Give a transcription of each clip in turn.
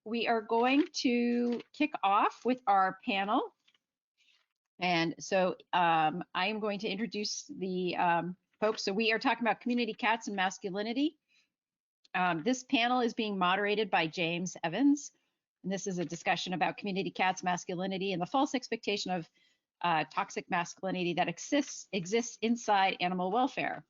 We are going to kick off with our panel. And so I am going to introduce the folks. So we are talking about community cats and masculinity. This panel is being moderated by James Evans. And this is a discussion about community cats, masculinity, and the false expectation of toxic masculinity that exists inside animal welfare.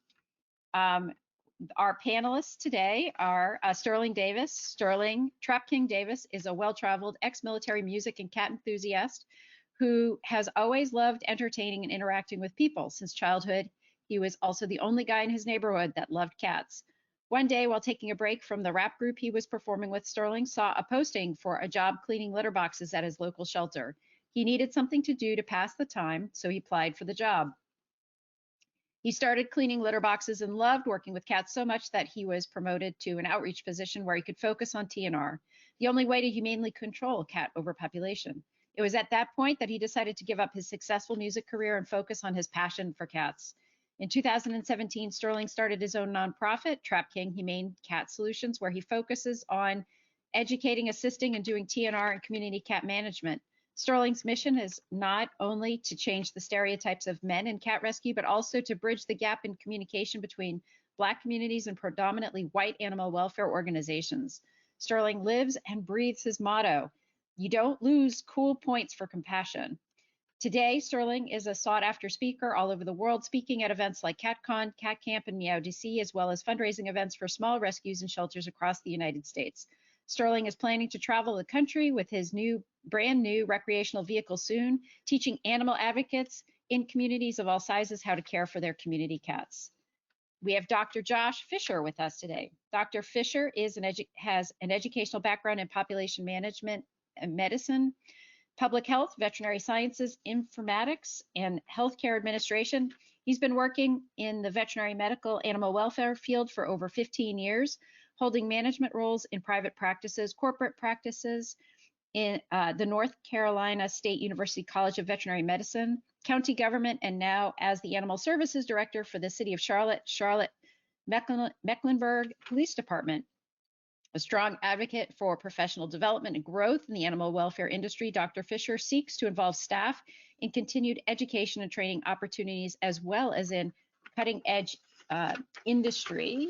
Our panelists today are Sterling Davis. Sterling Trapking Davis is a well-traveled ex-military music and cat enthusiast who has always loved entertaining and interacting with people. Since childhood, he was also the only guy in his neighborhood that loved cats. One day, while taking a break from the rap group he was performing with, Sterling saw a posting for a job cleaning litter boxes at his local shelter. He needed something to do to pass the time, so he applied for the job. He started cleaning litter boxes and loved working with cats so much that he was promoted to an outreach position where he could focus on TNR, the only way to humanely control cat overpopulation. It was at that point that he decided to give up his successful music career and focus on his passion for cats. In 2017, Sterling started his own nonprofit, Trapking Humane Cat Solutions, where he focuses on educating, assisting, and doing TNR and community cat management. Sterling's mission is not only to change the stereotypes of men in cat rescue, but also to bridge the gap in communication between Black communities and predominantly white animal welfare organizations. Sterling lives and breathes his motto, "You don't lose cool points for compassion." Today, Sterling is a sought-after speaker all over the world, speaking at events like CatCon, Cat Camp, and Meow DC, as well as fundraising events for small rescues and shelters across the United States. Sterling is planning to travel the country with his brand new recreational vehicle soon, teaching animal advocates in communities of all sizes how to care for their community cats. We have Dr. Josh Fisher with us today. Dr. Fisher has an educational background in population management and medicine, public health, veterinary sciences, informatics, and healthcare administration. He's been working in the veterinary medical animal welfare field for over 15 years, holding management roles in private practices, corporate practices, in the North Carolina State University College of Veterinary Medicine, county government, and now as the Animal Services Director for the City of Charlotte Mecklenburg Police Department. A strong advocate for professional development and growth in the animal welfare industry, Dr. Fisher seeks to involve staff in continued education and training opportunities, as well as in cutting-edge industry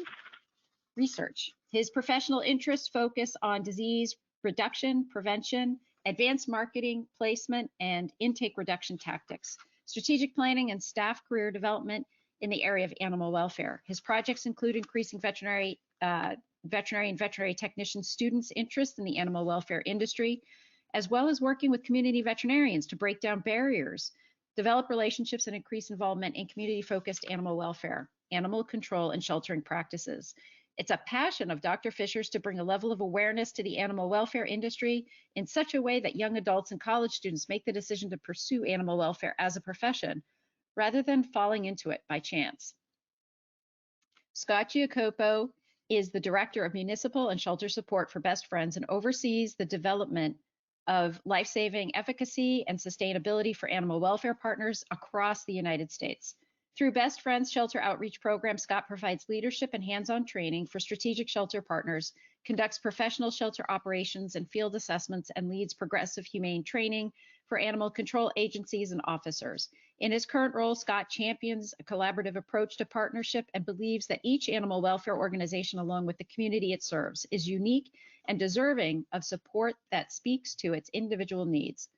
research. His professional interests focus on disease reduction, prevention, advanced marketing, placement, and intake reduction tactics, strategic planning, and staff career development in the area of animal welfare. His projects include increasing veterinary and veterinary technician students' interest in the animal welfare industry, as well as working with community veterinarians to break down barriers, develop relationships, and increase involvement in community-focused animal welfare, animal control, and sheltering practices. It's a passion of Dr. Fisher's to bring a level of awareness to the animal welfare industry in such a way that young adults and college students make the decision to pursue animal welfare as a profession, rather than falling into it by chance. Scott Giacoppo is the Director of Municipal and Shelter Support for Best Friends and oversees the development of life-saving efficacy and sustainability for animal welfare partners across the United States. Through Best Friends Shelter Outreach Program, Scott provides leadership and hands-on training for strategic shelter partners, conducts professional shelter operations and field assessments, and leads progressive humane training for animal control agencies and officers. In his current role, Scott champions a collaborative approach to partnership and believes that each animal welfare organization, along with the community it serves, is unique and deserving of support that speaks to its individual needs.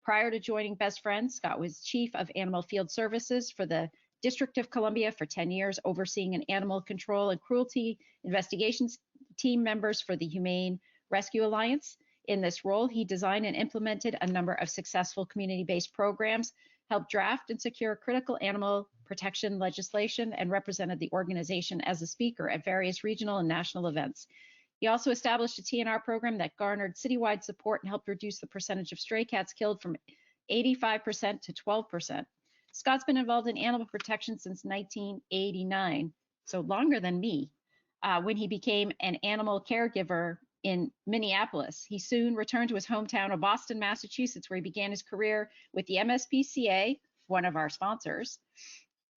Prior to joining Best Friends, Scott was Chief of Animal Field Services for the District of Columbia for 10 years, overseeing an animal control and cruelty investigations team members for the Humane Rescue Alliance. In this role, he designed and implemented a number of successful community-based programs, helped draft and secure critical animal protection legislation, and represented the organization as a speaker at various regional and national events. He also established a TNR program that garnered citywide support and helped reduce the percentage of stray cats killed from 85% to 12%. Scott's been involved in animal protection since 1989, so longer than me, when he became an animal caregiver in Minneapolis. He soon returned to his hometown of Boston, Massachusetts, where he began his career with the MSPCA, one of our sponsors,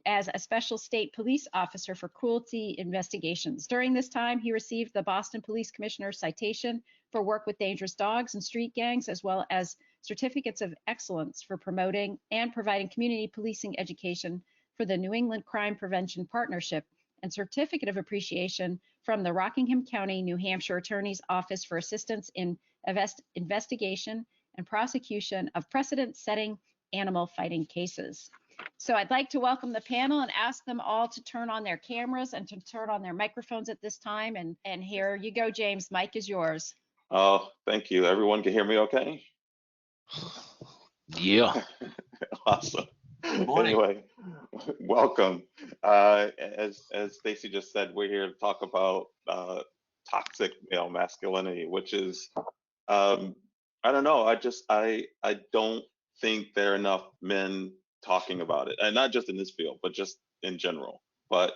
as a special state police officer for cruelty investigations. During this time, he received the Boston Police Commissioner's citation for work with dangerous dogs and street gangs, as well as certificates of excellence for promoting and providing community policing education for the New England Crime Prevention Partnership, and certificate of appreciation from the Rockingham County, New Hampshire Attorney's Office for assistance in investigation and prosecution of precedent-setting animal fighting cases. So I'd like to welcome the panel and ask them all to turn on their cameras and to turn on their microphones at this time. And here you go, James. Mic is yours. Oh, thank you. Everyone can hear me okay? Yeah. Awesome. Morning. Anyway, welcome. As Stacy just said, we're here to talk about toxic male masculinity, which is, I don't know, I don't think there are enough men talking about it, and not just in this field, but just in general. But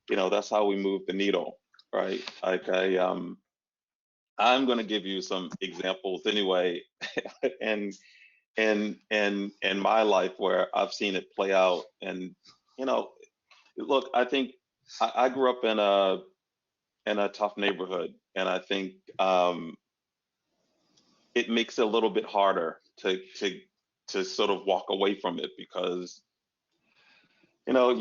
you know, that's how we move the needle, right? Like I'm going to give you some examples anyway, and in my life where I've seen it play out. And you know, look, I think I grew up in a tough neighborhood, and I think it makes it a little bit harder to sort of walk away from it, because you know,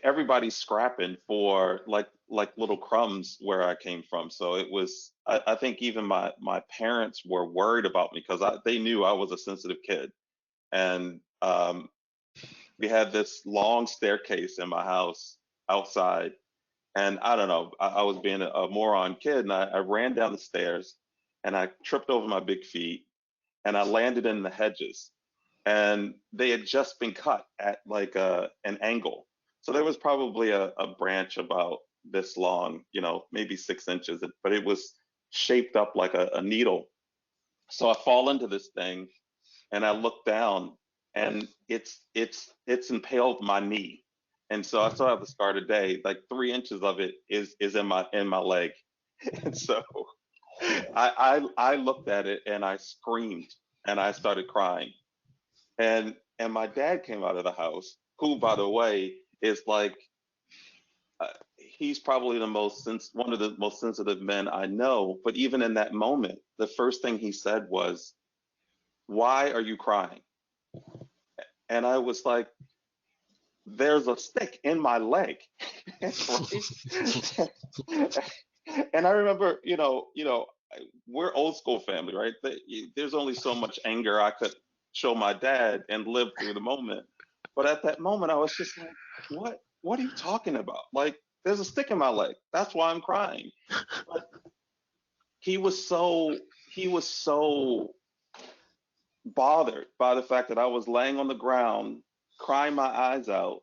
everybody's scrapping for like little crumbs where I came from. So it was, I think even my parents were worried about me, because they knew I was a sensitive kid. And we had this long staircase in my house outside, and I don't know, I was being a moron kid, and I ran down the stairs and I tripped over my big feet and I landed in the hedges. And they had just been cut at like an angle. So there was probably a branch about this long, you know, maybe 6 inches, but it was shaped up like a needle. So I fall into this thing and I look down, and it's impaled my knee. And so I still have the scar today, like 3 inches of it is in my leg. And so I looked at it and I screamed and I started crying. And my dad came out of the house, who, by the way, is like, he's probably one of the most sensitive men I know. But even in that moment, the first thing he said was, "Why are you crying?" And I was like, "There's a stick in my leg." And I remember, we're old school family, right? There's only so much anger I could show my dad and live through the moment. But at that moment, I was just like, what are you talking about? Like, there's a stick in my leg. That's why I'm crying. But he was so bothered by the fact that I was laying on the ground, crying my eyes out.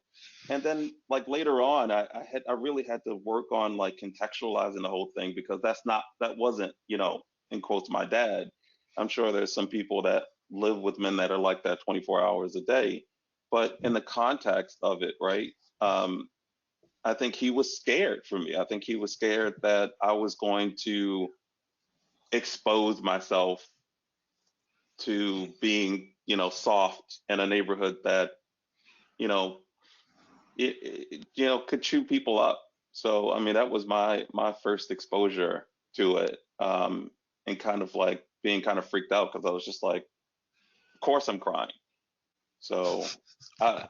And then like later on, I really had to work on like contextualizing the whole thing, because that wasn't, in quotes, my dad. I'm sure there's some people that live with men that are like that 24 hours a day. But in the context of it, right? I think he was scared for me. I think he was scared that I was going to expose myself to being, soft in a neighborhood that, could chew people up. So, I mean, that was my first exposure to it, and kind of like being kind of freaked out, because I was just like, of course I'm crying. So, right,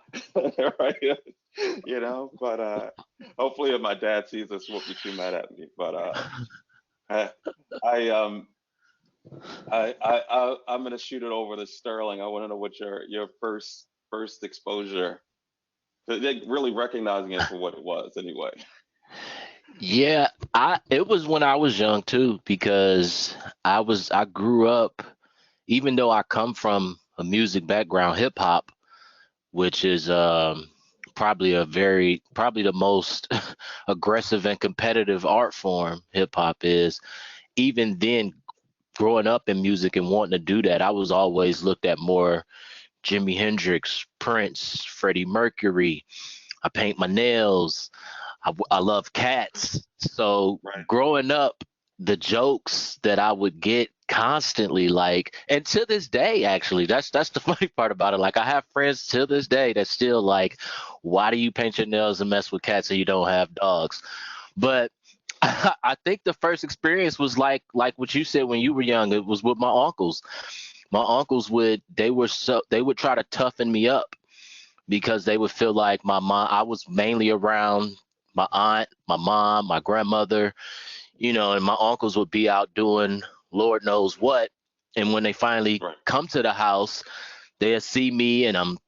but hopefully if my dad sees this, won't be too mad at me. But I'm gonna shoot it over to Sterling. I want to know what your first exposure, really recognizing it for what it was, anyway. Yeah, it was when I was young too, because I grew up, even though I come from a music background, hip hop, which is probably the most aggressive and competitive art form hip hop is. Even then, growing up in music and wanting to do that, I was always looked at more Jimi Hendrix, Prince, Freddie Mercury. I paint my nails. I love cats. So Right. growing up, the jokes that I would get constantly, like, and to this day, actually, that's the funny part about it. Like, I have friends to this day that still like, why do you paint your nails and mess with cats and you don't have dogs? But I think the first experience was like what you said when you were young. It was with my uncles. My uncles they would try to toughen me up because they would feel like my mom. I was mainly around my aunt, my mom, my grandmother, and my uncles would be out doing Lord knows what. And when they finally Right. come to the house, they'll see me and I'm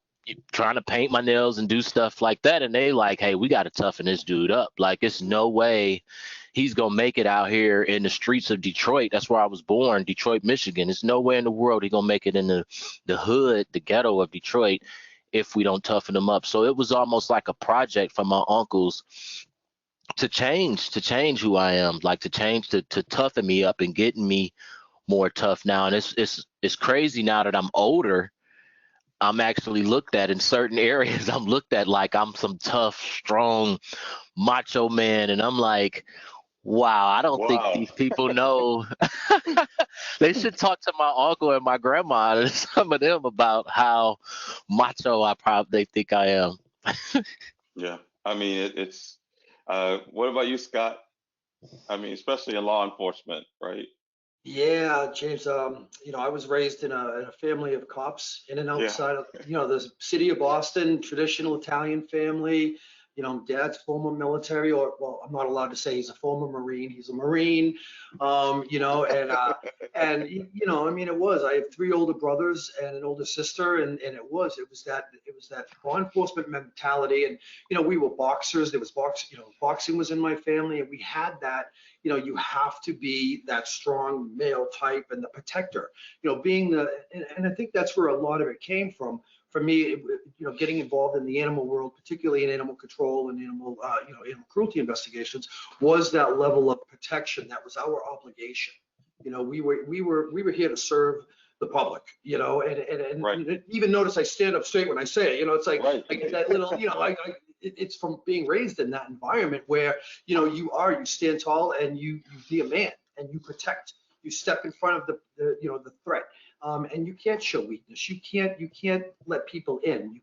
trying to paint my nails and do stuff like that. And they like, hey, we got to toughen this dude up. Like, it's no way he's going to make it out here in the streets of Detroit. That's where I was born, Detroit, Michigan. There's no way in the world he's going to make it in the hood, the ghetto of Detroit, if we don't toughen him up. So it was almost like a project for my uncles to change who I am, like to toughen me up and getting me more tough now. And it's crazy now that I'm older. I'm actually looked at in certain areas. I'm looked at like I'm some tough, strong, macho man. And I'm like, wow, I don't think Wow. these people know. They should talk to my uncle and my grandma and some of them about how macho they think I am. Yeah. I mean, it's. What about you, Scott? I mean, especially in law enforcement, right? Yeah, James, I was raised in a family of cops in and Yeah. outside of, the city of Boston, traditional Italian family. Dad's former military, or, well, I'm not allowed to say he's a former Marine. He's a Marine, I mean, I have three older brothers and an older sister, and it was that law enforcement mentality. And, we were boxers. There was boxing was in my family, and we had that. You have to be that strong male type and the protector, and I think that's where a lot of it came from. For me, getting involved in the animal world, particularly in animal control and animal cruelty investigations, was that level of protection. That was our obligation. We were here to serve the public, and Right. even notice I stand up straight when I say it. It's like Right. I get that little, it's from being raised in that environment where you stand tall and you be a man and you protect. You step in front of the threat, and you can't show weakness. You can't let people in. You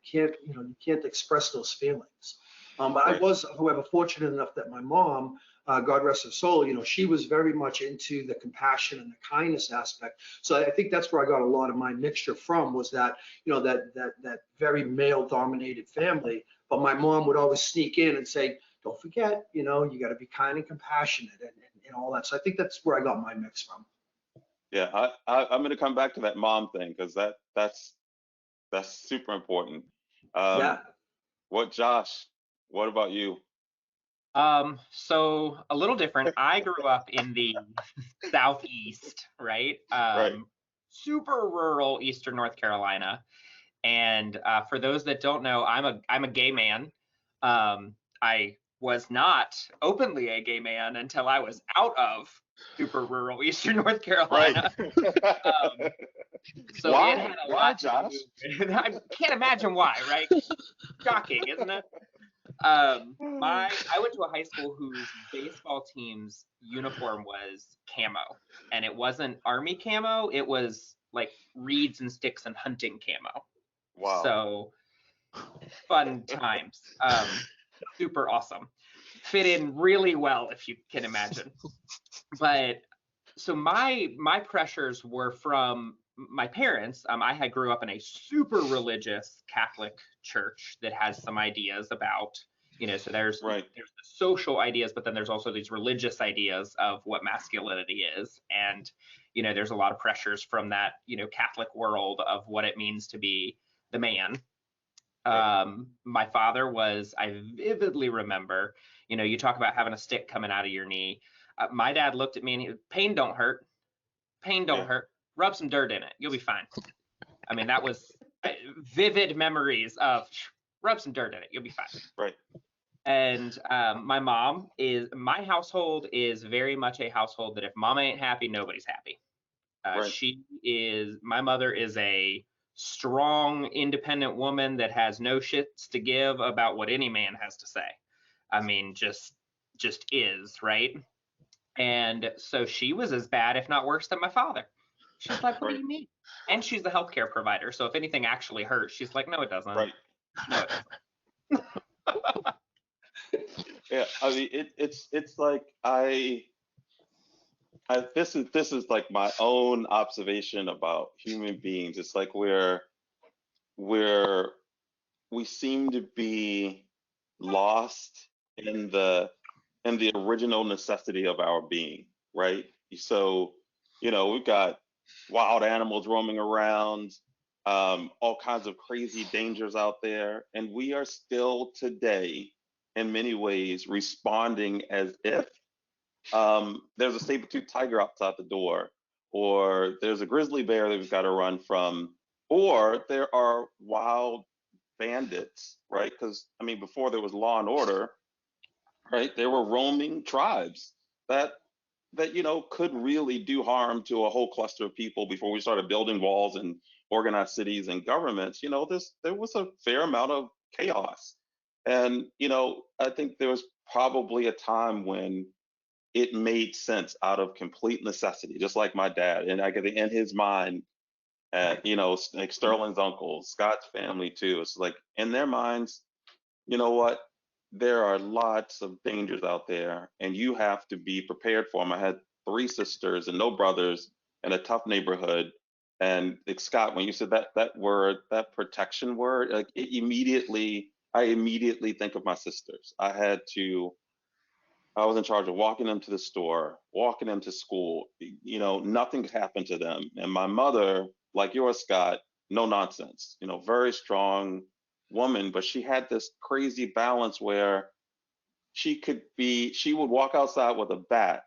can't express those feelings. But I Right. was, however, fortunate enough that my mom, God rest her soul, she was very much into the compassion and the kindness aspect. So I think that's where I got a lot of my mixture from, was that that very male dominated family. But my mom would always sneak in and say, don't forget, you got to be kind and compassionate and all that. So I think that's where I got my mix from. Yeah. I'm going to come back to that mom thing because that's super important. Yeah. Josh? What about you? So a little different. I grew up in the Southeast, right? Right. Super rural Eastern North Carolina. And for those that don't know, I'm a gay man. I was not openly a gay man until I was out of super rural Eastern North Carolina. So Why? it had a Why, lot Josh? to do. I can't imagine why, right? Shocking, isn't it? I went to a high school whose baseball team's uniform was camo, and it wasn't army camo. It was like reeds and sticks and hunting camo. Wow. So fun times. Super awesome. Fit in really well, if you can imagine. But so my pressures were from my parents. I grew up in a super religious Catholic church that has some ideas about, so there's Right. the social ideas, but then there's also these religious ideas of what masculinity is. And, there's a lot of pressures from that, Catholic world of what it means to be the man. My father was, I vividly remember, you talk about having a stick coming out of your knee. My dad looked at me and pain don't hurt. Pain don't hurt. Rub some dirt in it. You'll be fine. I mean, that was vivid memories of rub some dirt in it. You'll be fine. Right. And my household is very much a household that if mama ain't happy, nobody's happy. Right. My mother is a strong, independent woman that has no shits to give about what any man has to say. I mean, just is, right? And so she was as bad, if not worse, than my father. She's like, what do you mean? And she's the healthcare provider. So if anything actually hurts, she's like, no, it doesn't. Right. No, it doesn't. Yeah. I mean, it's like this is like my own observation about human beings. It's like we seem to be lost in the original necessity of our being, right? So, we've got wild animals roaming around, all kinds of crazy dangers out there, and we are still today, in many ways, responding as if there's a saber-toothed tiger outside the door, or there's a grizzly bear that we've got to run from, or there are wild bandits, right? Because I mean, before there was law and order, right? There were roaming tribes that could really do harm to a whole cluster of people before we started building walls and organized cities and governments. There was a fair amount of chaos, and I think there was probably a time when it made sense out of complete necessity, just like my dad, and I could in his mind. Like Sterling's uncle, Scott's family too. It's like in their minds, you know what? There are lots of dangers out there, and you have to be prepared for them. I had 3 sisters and no brothers in a tough neighborhood. And like, Scott, when you said that word, that protection word, like I immediately think of my sisters. I was in charge of walking them to the store, walking them to school. Nothing happened to them. And my mother, like yours, Scott, no nonsense. Very strong woman, but she had this crazy balance where she would walk outside with a bat,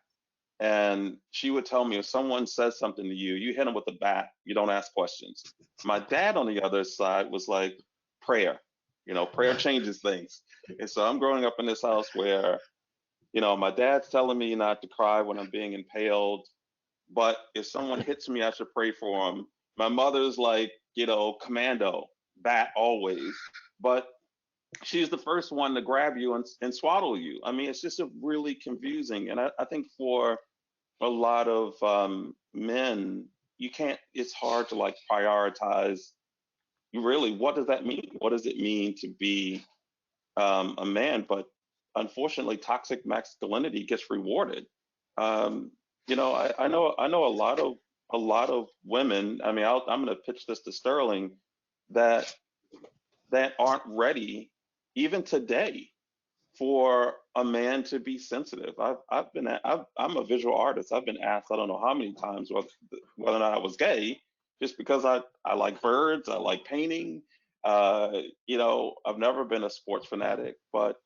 and she would tell me if someone says something to you, you hit them with a bat. You don't ask questions. My dad on the other side was like prayer. Prayer changes things. And so I'm growing up in this house where my dad's telling me not to cry when I'm being impaled, but if someone hits me, I should pray for them. My mother's like, commando, bat always, but she's the first one to grab you and swaddle you. I mean, it's just really confusing. And I think for a lot of men, it's hard to like prioritize really, what does that mean? What does it mean to be a man? But unfortunately, toxic masculinity gets rewarded. I know a lot of women. I mean, I'm going to pitch this to Sterling, that aren't ready even today for a man to be sensitive. I'm a visual artist. I've been asked I don't know how many times whether or not I was gay, just because I like birds, I like painting. I've never been a sports fanatic, but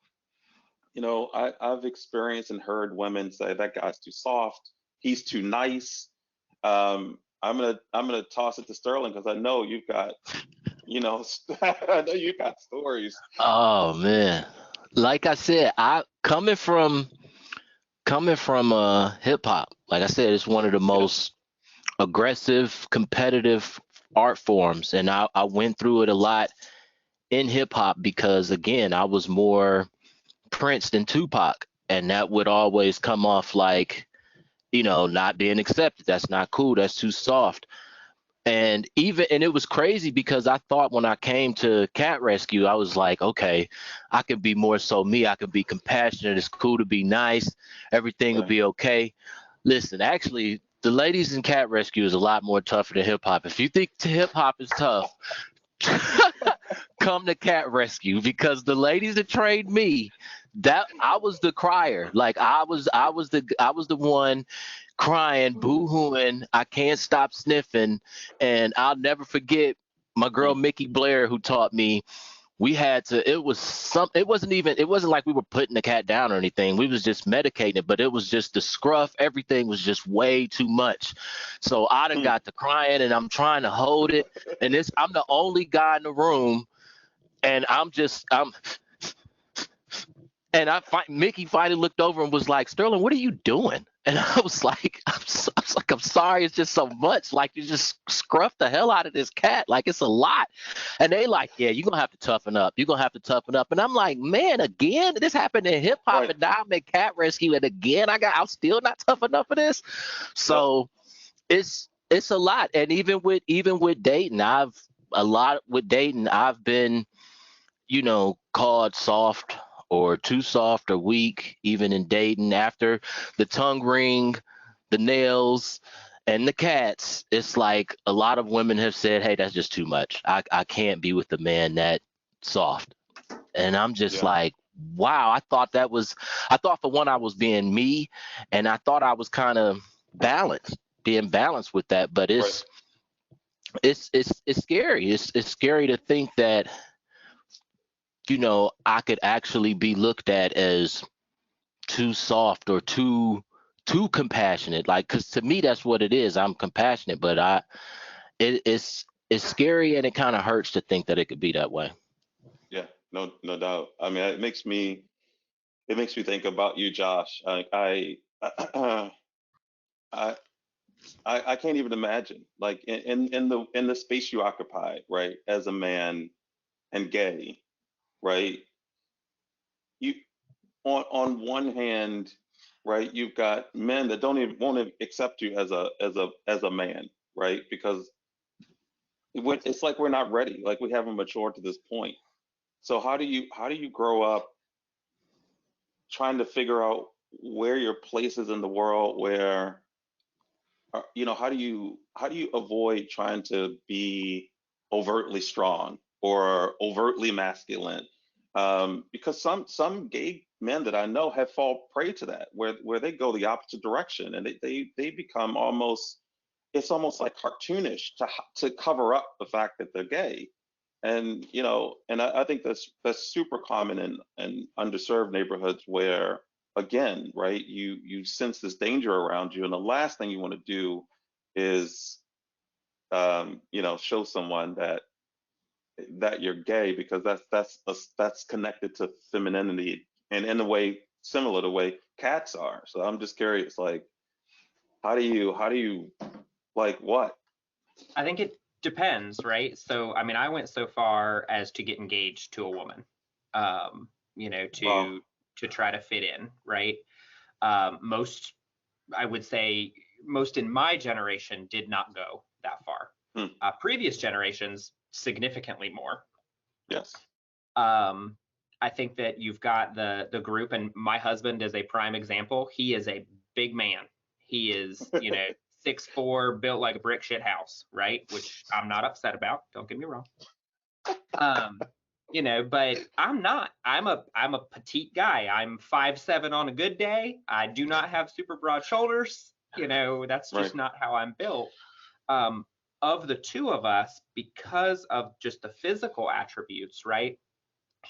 I've experienced and heard women say that guy's too soft, he's too nice. I'm gonna toss it to Sterling because I know you've got, I know you've got stories. Oh man, like I said, I coming from hip hop. Like I said, it's one of the most aggressive, competitive art forms, and I went through it a lot in hip hop because, again, I was more Prince than Tupac, and that would always come off like, not being accepted. That's not cool. That's too soft. And it was crazy because I thought when I came to cat rescue, I was like, okay, I could be more so me. I could be compassionate. It's cool to be nice. Everything will be okay. Listen, actually, the ladies in cat rescue is a lot more tougher than hip hop. If you think hip hop is tough, come to cat rescue, because the ladies that trained me, that I was the crier. Like I was the one crying, boo-hooing, I can't stop sniffing. And I'll never forget my girl Mickey Blair, who taught me. It wasn't like we were putting the cat down or anything. We was just medicating it, but it was just the scruff. Everything was just way too much. So I done got to crying, and I'm trying to hold it. And I'm the only guy in the room, and Mickey finally looked over and was like, Sterling, what are you doing? And I was like, I'm sorry, it's just so much. Like, you just scruff the hell out of this cat. Like, it's a lot. And they like, yeah, you're gonna have to toughen up. You're gonna have to toughen up. And I'm like, man, again, this happened in hip hop, and now I'm in cat rescue, and again, I'm still not tough enough for this. So it's it's a lot. And even with dating, I've been, called soft or too soft or weak, even in dating. After the tongue ring, the nails, and the cats, it's like a lot of women have said, hey, that's just too much. I can't be with a man that soft. And I'm just Yeah. like, wow, I thought for one, I was being me, and I thought I was kind of being balanced with that. But it's scary. It's scary to think that, I could actually be looked at as too soft or too compassionate. Like, because to me, that's what it is. I'm compassionate, but it's scary, and it kind of hurts to think that it could be that way. Yeah, no doubt. I mean, it makes me think about you, Josh. I can't even imagine, like, in the space you occupy, right, as a man and gay, right? You on one hand, right, you've got men that don't even want to accept you as a man, right? Because it's like we're not ready, like we haven't matured to this point. So how do you grow up trying to figure out where your place is in the world, where how do you avoid trying to be overtly strong or overtly masculine? Because some gay men that I know have fallen prey to that, where they go the opposite direction, and they become almost, it's almost like cartoonish to cover up the fact that they're gay. And I think that's super common in underserved neighborhoods where, again, right, you sense this danger around you, and the last thing you want to do is show someone that you're gay, because that's connected to femininity, and in a way similar to the way cats are. So I'm just curious, like, how do you like what? I think it depends, right? So, I mean, I went so far as to get engaged to a woman, Wow. to try to fit in, right? Most, I would say, most in my generation did not go that far. Hmm. Previous generations, significantly more. Yes. I think that you've got the group, and my husband is a prime example. He is a big man. He is, 6'4", built like a brick shit house, right? Which I'm not upset about. Don't get me wrong. But I'm not. I'm a petite guy. I'm 5'7" on a good day. I do not have super broad shoulders. That's just Right. not how I'm built. Of the two of us, because of just the physical attributes, right?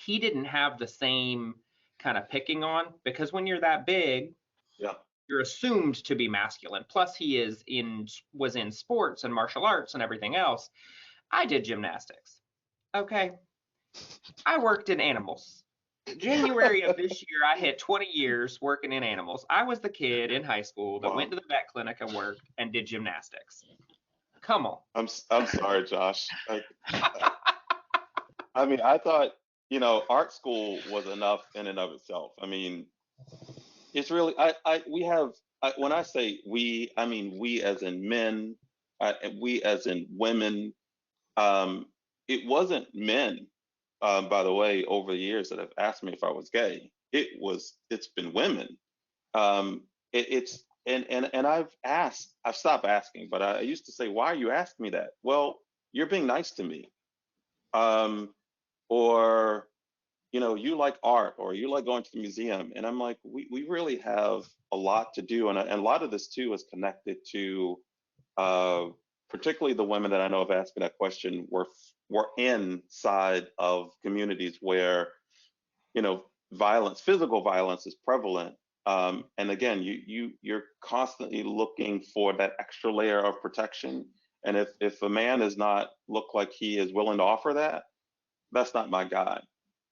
He didn't have the same kind of picking on, because when you're that big, Yeah. you're assumed to be masculine. Plus, he was in sports and martial arts and everything else. I did gymnastics. Okay. I worked in animals. January of this year, I hit 20 years working in animals. I was the kid in high school that Wow. went to the vet clinic and worked and did gymnastics. Come on. I'm sorry, Josh. I mean, I thought, art school was enough in and of itself. I mean, it's really, we have, when I say we, I mean we as in men, and we as in women. Um, it wasn't men, by the way, over the years that have asked me if I was gay. It's been women. And I've stopped asking, but I used to say, why are you asking me that? Well, you're being nice to me. Or you like art, or you like going to the museum. And I'm like, we really have a lot to do. And a lot of this too is connected to, uh, particularly the women that I know have asked me that question were inside of communities where, physical violence is prevalent. And again, you're constantly looking for that extra layer of protection. And if a man does not look like he is willing to offer that, that's not my guy.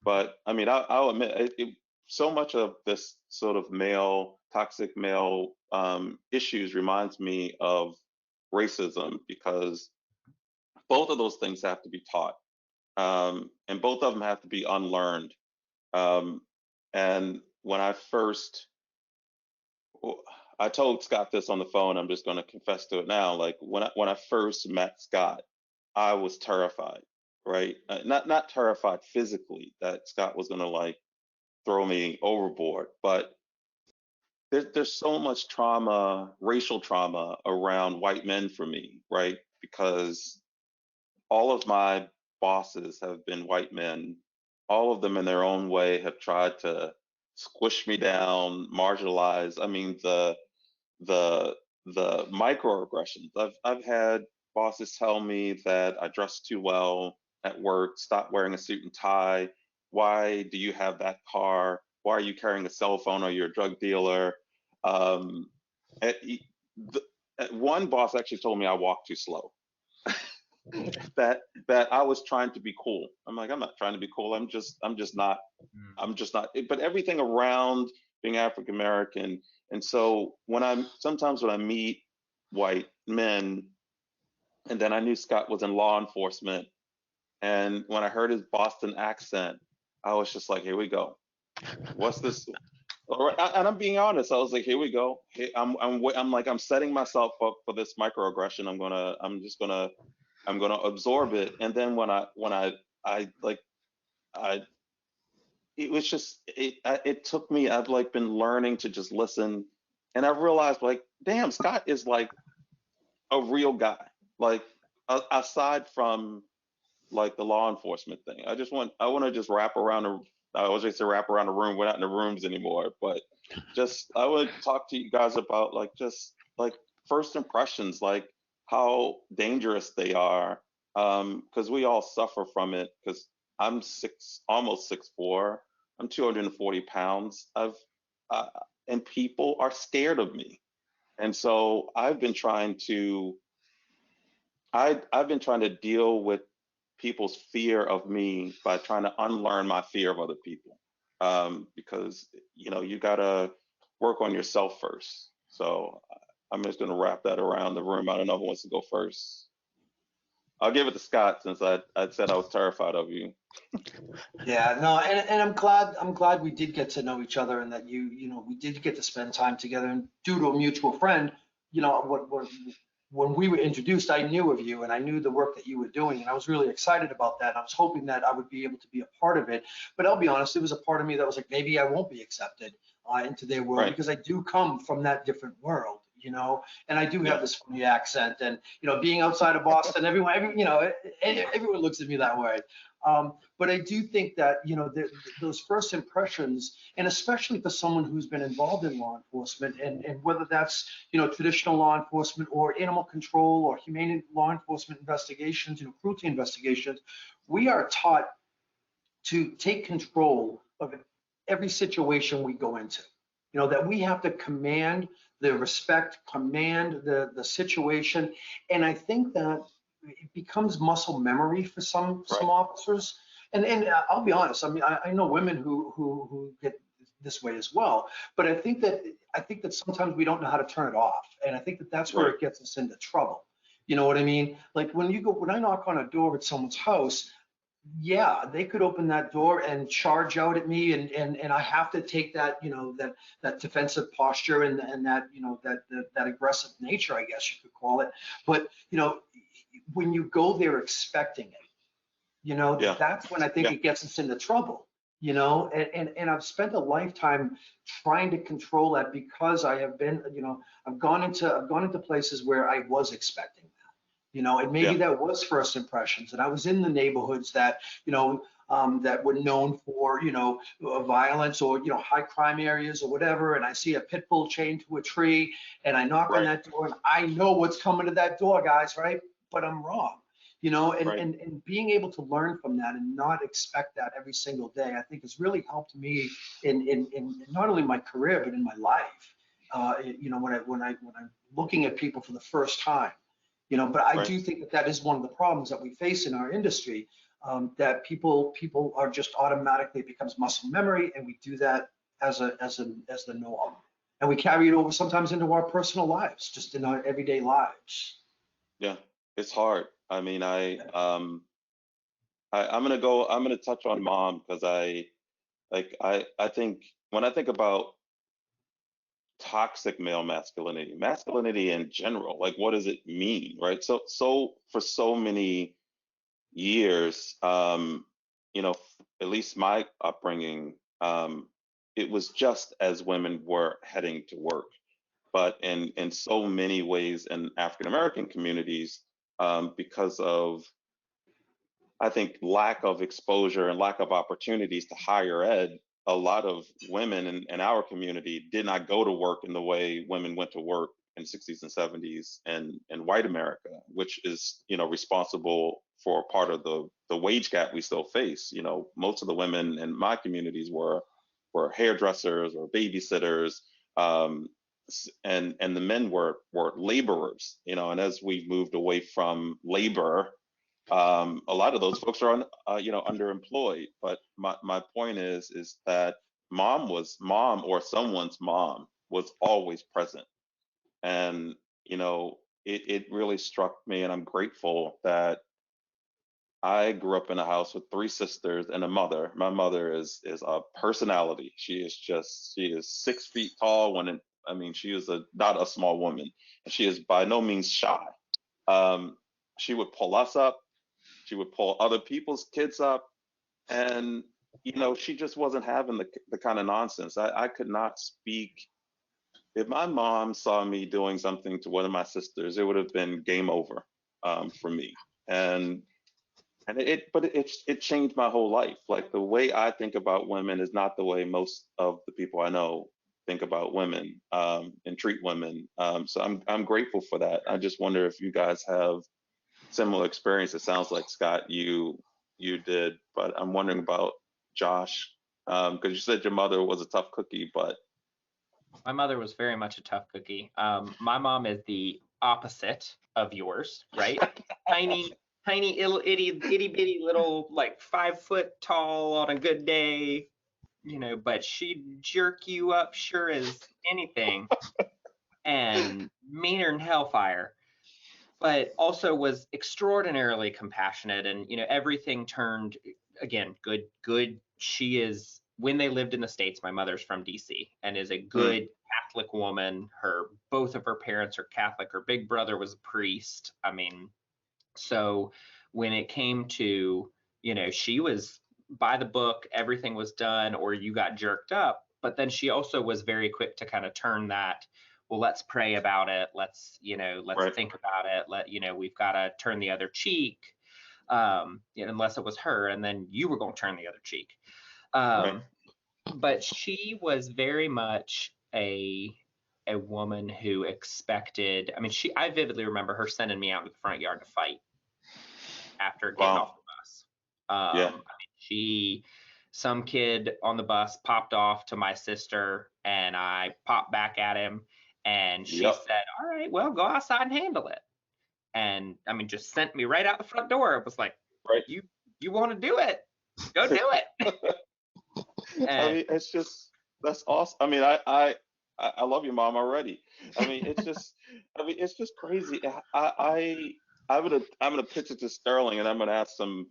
But I mean, I'll admit, so much of this sort of toxic male issues reminds me of racism, because both of those things have to be taught, and both of them have to be unlearned. Um, and when I first, I told Scott this on the phone. I'm just going to confess to it now. Like when I first met Scott, I was terrified, right? Not terrified physically that Scott was going to like throw me overboard, but there's so much trauma, racial trauma around white men for me, right? Because all of my bosses have been white men. All of them in their own way have tried to squish me down, marginalize. I mean, the the microaggressions. I've had bosses tell me that I dress too well at work, stop wearing a suit and tie. Why do you have that car? Why are you carrying a cell phone? Are you a drug dealer? Um, at, the, One boss actually told me I walk too slow. that I was trying to be cool. I'm like, I'm not trying to be cool. I'm just not. But everything around being African American, and so sometimes when I meet white men, and then I knew Scott was in law enforcement, and when I heard his Boston accent, I was just like, here we go. What's this? All right, and I'm being honest. I was like, here we go. I'm setting myself up for this microaggression. I'm gonna absorb it. And then I like I it was just it took me. I've like been learning to just listen, and I realized like, damn, Scott is like a real guy. Like aside from like the law enforcement thing, I want to just wrap around the. I always say wrap around the room. We're not in the rooms anymore, but just I would talk to you guys about like just like first impressions, like how dangerous they are, because we all suffer from it. Because I'm almost 6'4". I'm 240 pounds. And people are scared of me, and so I've been trying to deal with people's fear of me by trying to unlearn my fear of other people. Because you gotta work on yourself first. So I'm just gonna wrap that around the room. I don't know who wants to go first. I'll give it to Scott since I said I was terrified of you. Yeah, no, and I'm glad we did get to know each other and that we did get to spend time together. And due to a mutual friend, when we were introduced, I knew of you and I knew the work that you were doing, and I was really excited about that. I was hoping that I would be able to be a part of it. But I'll be honest, there was a part of me that was like, maybe I won't be accepted into their world, Right. because I do come from that different world, and I do have this funny accent, and being outside of Boston, everyone looks at me that way. But I do think that, those first impressions, and especially for someone who's been involved in law enforcement, and whether that's, traditional law enforcement or animal control or humane law enforcement investigations, cruelty investigations, we are taught to take control of every situation we go into. That we have to command the respect, command the situation. And I think that it becomes muscle memory for some officers. And I'll be honest, I mean, I know women who get this way as well, but I think that sometimes we don't know how to turn it off. And I think that that's where it gets us into trouble. You know what I mean? Like when I knock on a door at someone's house, yeah, they could open that door and charge out at me, and I have to take that, that defensive posture and that, that aggressive nature, I guess you could call it. But, when you go there expecting it, that's when I think it gets us into trouble, and I've spent a lifetime trying to control that, because I have been, I've gone into places where I was expecting that. And maybe that was first impressions. And I was in the neighborhoods that, that were known for, violence or, high crime areas or whatever. And I see a pit bull chained to a tree, and I knock on that door, and I know what's coming to that door, guys, right? But I'm wrong, and being able to learn from that and not expect that every single day, I think has really helped me in not only my career, but in my life. When I'm looking at people for the first time. But I do think that is one of the problems that we face in our industry, that people are just automatically, it becomes muscle memory, and we do that as the norm, and we carry it over sometimes into our personal lives, just in our everyday lives. Yeah, it's hard. I mean, I'm gonna touch on mom, because I think when I think about toxic male masculinity in general. Like, what does it mean, right? So for so many years, at least my upbringing, it was just as women were heading to work. But in so many ways in African American communities, because of, I think, lack of exposure and lack of opportunities to higher ed, a lot of women in our community did not go to work in the way women went to work in 60s and 70s in white America, which is, responsible for part of the wage gap we still face. Most of the women in my communities were hairdressers or babysitters, and the men were laborers. And as we've moved away from labor, a lot of those folks are underemployed. But my point is that mom or someone's mom was always present. And it really struck me, and I'm grateful that I grew up in a house with three sisters and a mother. My mother is a personality. She is 6 feet tall. She is not a small woman, and she is by no means shy. She would pull us up. She would pull other people's kids up, and she just wasn't having the kind of nonsense. I could not speak. If my mom saw me doing something to one of my sisters, it would have been game over, for me. And it changed my whole life. Like, the way I think about women is not the way most of the people I know think about women, and treat women. So I'm grateful for that. I just wonder if you guys have similar experience. It sounds like, Scott, you did, but I'm wondering about Josh, because you said your mother was a tough cookie, but My mother was very much a tough cookie. My mom is the opposite of yours, right? Tiny, itty bitty little, like 5 foot tall on a good day, but she'd jerk you up sure as anything, and meaner than hellfire, but also was extraordinarily compassionate. And, everything turned, again, good. She is, when they lived in the States, my mother's from DC and is a good Catholic woman. Both of her parents are Catholic. Her big brother was a priest. So when it came to, she was by the book, everything was done, or you got jerked up. But then she also was very quick to kind of turn that, well, let's pray about it. Let's Right. think about it. We've got to turn the other cheek. Unless it was her, and then you were going to turn the other cheek. Right. But she was very much a woman who expected. I vividly remember her sending me out to the front yard to fight after getting Wow. off the bus. Yeah. Some kid on the bus popped off to my sister, and I popped back at him, and she Yep. said, "All right, well, go outside and handle it." And just sent me right out the front door. It was like, Right. You want to do it? Go do it. And That's awesome. I love your mom already. It's just crazy. I'm gonna pitch it to Sterling, and I'm gonna ask some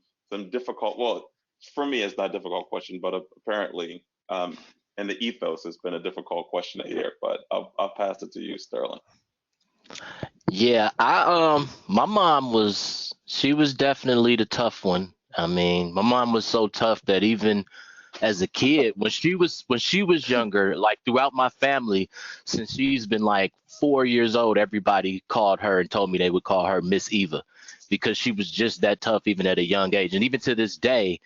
difficult. Well, for me, it's not a difficult question, but apparently, in the ethos, it's been a difficult question to hear. But I'll pass it to you, Sterling. Yeah, my mom she was definitely the tough one. My mom was so tough that even as a kid, when she was younger, like throughout my family, since she's been like 4 years old, everybody called her and told me they would call her Miss Eva, because she was just that tough even at a young age. And even to this day,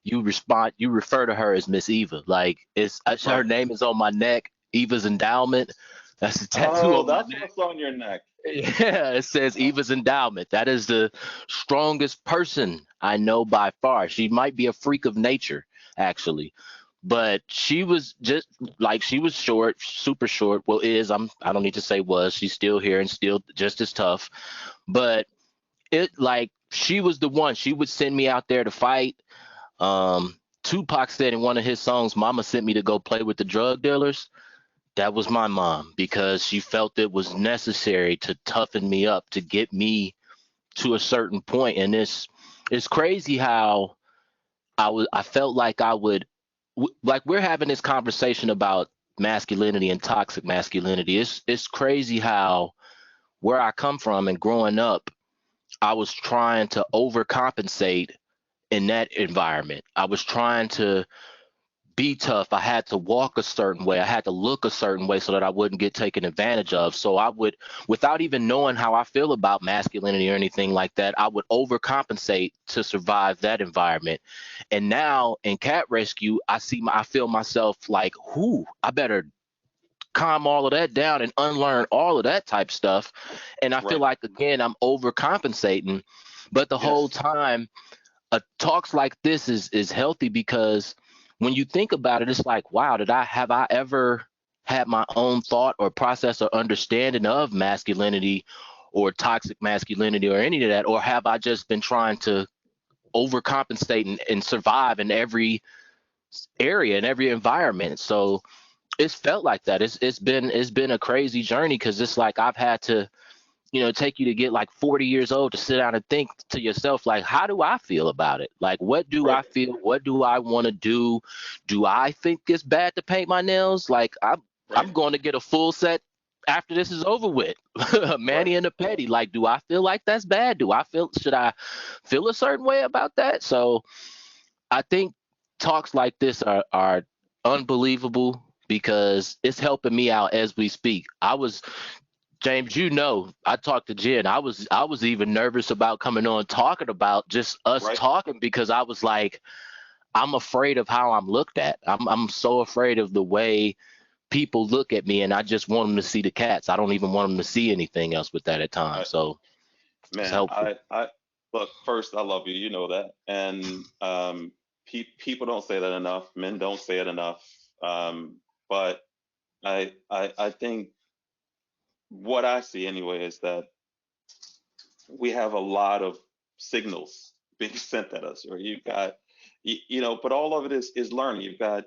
you refer to her as Miss Eva. Like, her name is on my neck, Eva's Endowment. That's the tattoo on my That's neck. what's on your neck. Yeah, it says Eva's Endowment. That is the strongest person I know by far. She might be a freak of nature, actually, but she was short, super short. Well, I don't need to say was. She's still here and still just as tough. But she was the one. She would send me out there to fight. Tupac said in one of his songs, "Mama sent me to go play with the drug dealers." That was my mom, because she felt it was necessary to toughen me up to get me to a certain point. And it's crazy how I felt like I would, like, we're having this conversation about masculinity and toxic masculinity. It's crazy how where I come from and growing up, I was trying to overcompensate in that environment. I was trying to be tough. I had to walk a certain way. I had to look a certain way so that I wouldn't get taken advantage of. So I would, without even knowing how I feel about masculinity or anything like that, I would overcompensate to survive that environment. And now in cat rescue, I feel myself like, I better calm all of that down and unlearn all of that type stuff. And I feel like, again, I'm overcompensating. But the whole time, talks like this is healthy, because when you think about it, it's like, wow, have I ever had my own thought or process or understanding of masculinity or toxic masculinity or any of that? Or have I just been trying to overcompensate and survive in every area, in every environment? So it's felt like that. It's been a crazy journey, because it's like I've had to, take you to get like 40 years old to sit down and think to yourself, like, how do I feel about it? Like, what do I feel? What do I want to do? Do I think it's bad to paint my nails? Like, I'm going to get a full set after this is over with. Manny and the Petty. Like, do I feel like that's bad? Should I feel a certain way about that? So I think talks like this are unbelievable, because it's helping me out as we speak. James, I talked to Jen. I was even nervous about coming on talking about just us talking, because I was like, I'm afraid of how I'm looked at. I'm so afraid of the way people look at me, and I just want them to see the cats. I don't even want them to see anything else with that at times. So it's helpful. I look, first, I love you. You know that. And people don't say that enough. Men don't say it enough. But I think what I see anyway is that we have a lot of signals being sent at us, or you've got, but all of it is learning. You've got,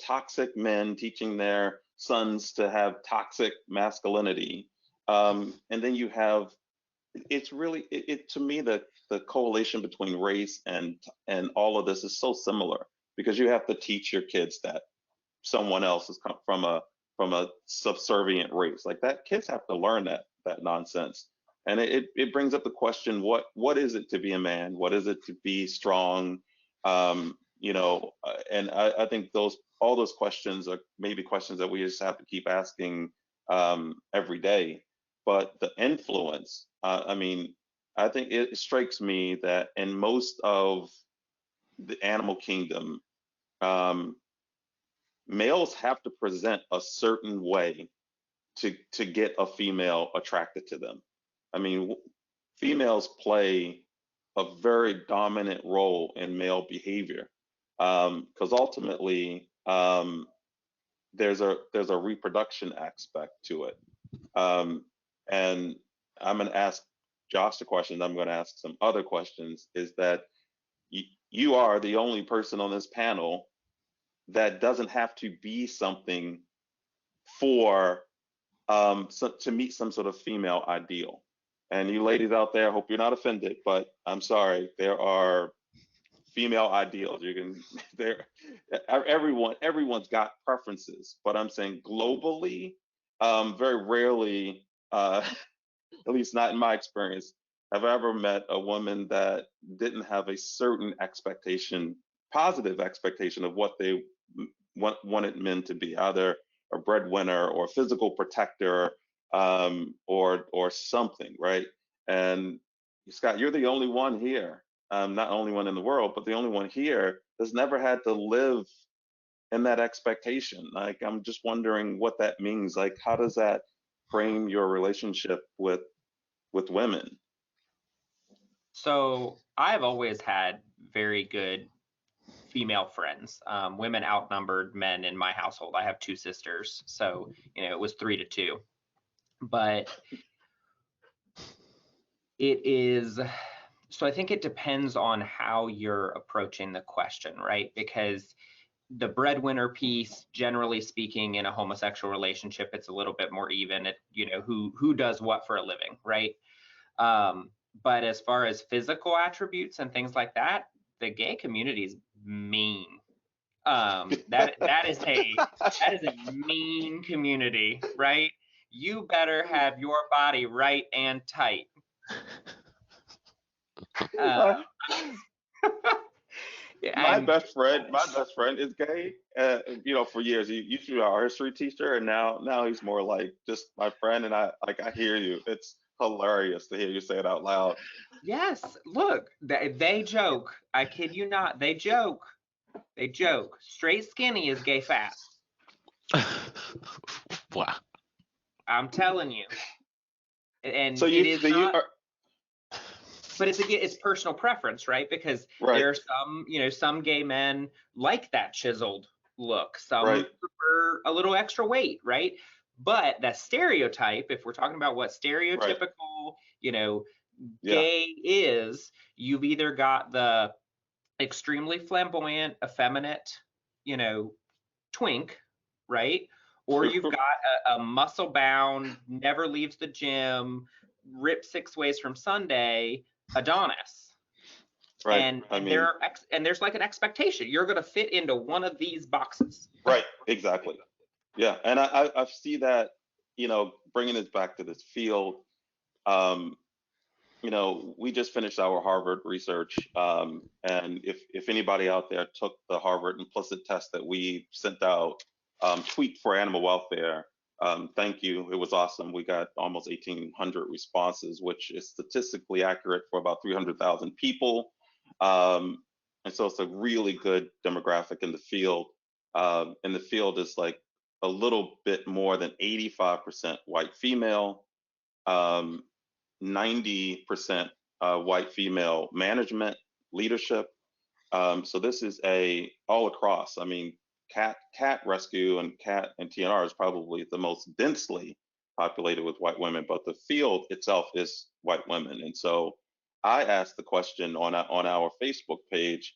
toxic men teaching their sons to have toxic masculinity. And then you have, it's really, to me, the correlation between race and all of this is so similar, because you have to teach your kids that someone else has come from a subservient race like that. Kids have to learn that nonsense. And it brings up the question, what is it to be a man? What is it to be strong? And I think all those questions are maybe questions that we just have to keep asking every day. But the influence, I think it strikes me that in most of the animal kingdom, males have to present a certain way to get a female attracted to them. Females play a very dominant role in male behavior, because ultimately there's a reproduction aspect to it. And I'm going to ask Josh the question. I'm going to ask some other questions. Is that you are the only person on this panel that doesn't have to be something for to meet some sort of female ideal. And you ladies out there, I hope you're not offended, but I'm sorry, there are female ideals. Everyone's got preferences, but I'm saying globally, very rarely, at least not in my experience, have I ever met a woman that didn't have a certain expectation, positive expectation of what they wanted men to be, either a breadwinner or a physical protector, or something, right? And Scott, you're the only one here, not only one in the world, but the only one here that's never had to live in that expectation. Like, I'm just wondering what that means. Like, how does that frame your relationship with women? So I've always had very good female friends. Women outnumbered men in my household. I have two sisters, so it was 3-2. But it is, so I think it depends on how you're approaching the question, right? Because the breadwinner piece, generally speaking, in a homosexual relationship, it's a little bit more even. Who does what for a living, right? But as far as physical attributes and things like that, the gay community is mean. That is a mean community, right? You better have your body right and tight. My best friend is gay. For years he used to be our history teacher, and now he's more like just my friend. And I hear you. It's hilarious to hear you say it out loud. Yes, look, they joke. I kid you not, they joke. They joke. Straight skinny is gay fat. Wow. I'm telling you. And So it is not. are, But it's personal preference, right? Because right. there are some gay men like that chiseled look. Some Right. prefer a little extra weight, right? But that stereotype, if we're talking about what stereotypical, gay is, you've either got the extremely flamboyant, effeminate, twink, right? Or you've got a muscle-bound, never leaves the gym, ripped 6 ways from Sunday, Adonis. Right. And there's like an expectation. You're going to fit into one of these boxes. Right. Exactly. Yeah. And I see that, bringing this back to this field, we just finished our Harvard research. And if anybody out there took the Harvard implicit test that we sent out, Tweet for Animal Welfare, thank you. It was awesome. We got almost 1,800 responses, which is statistically accurate for about 300,000 people. And so it's a really good demographic in the field. And the field is like a little bit more than 85% white female, 90% white female management, leadership. So this is all across. I mean, cat rescue and cat and TNR is probably the most densely populated with white women, but the field itself is white women. And so I asked the question on our Facebook page,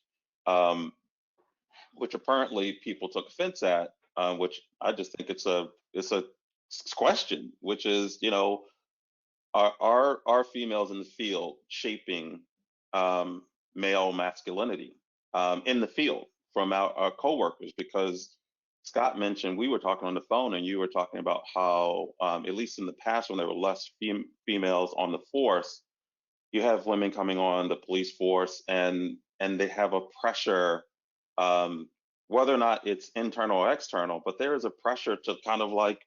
which apparently people took offense at, which I just think it's a question, which is, are females in the field shaping male masculinity in the field from our coworkers? Because Scott mentioned, we were talking on the phone and you were talking about how, at least in the past, when there were less females on the force, you have women coming on the police force and they have a pressure, whether or not it's internal or external, but there is a pressure to kind of like,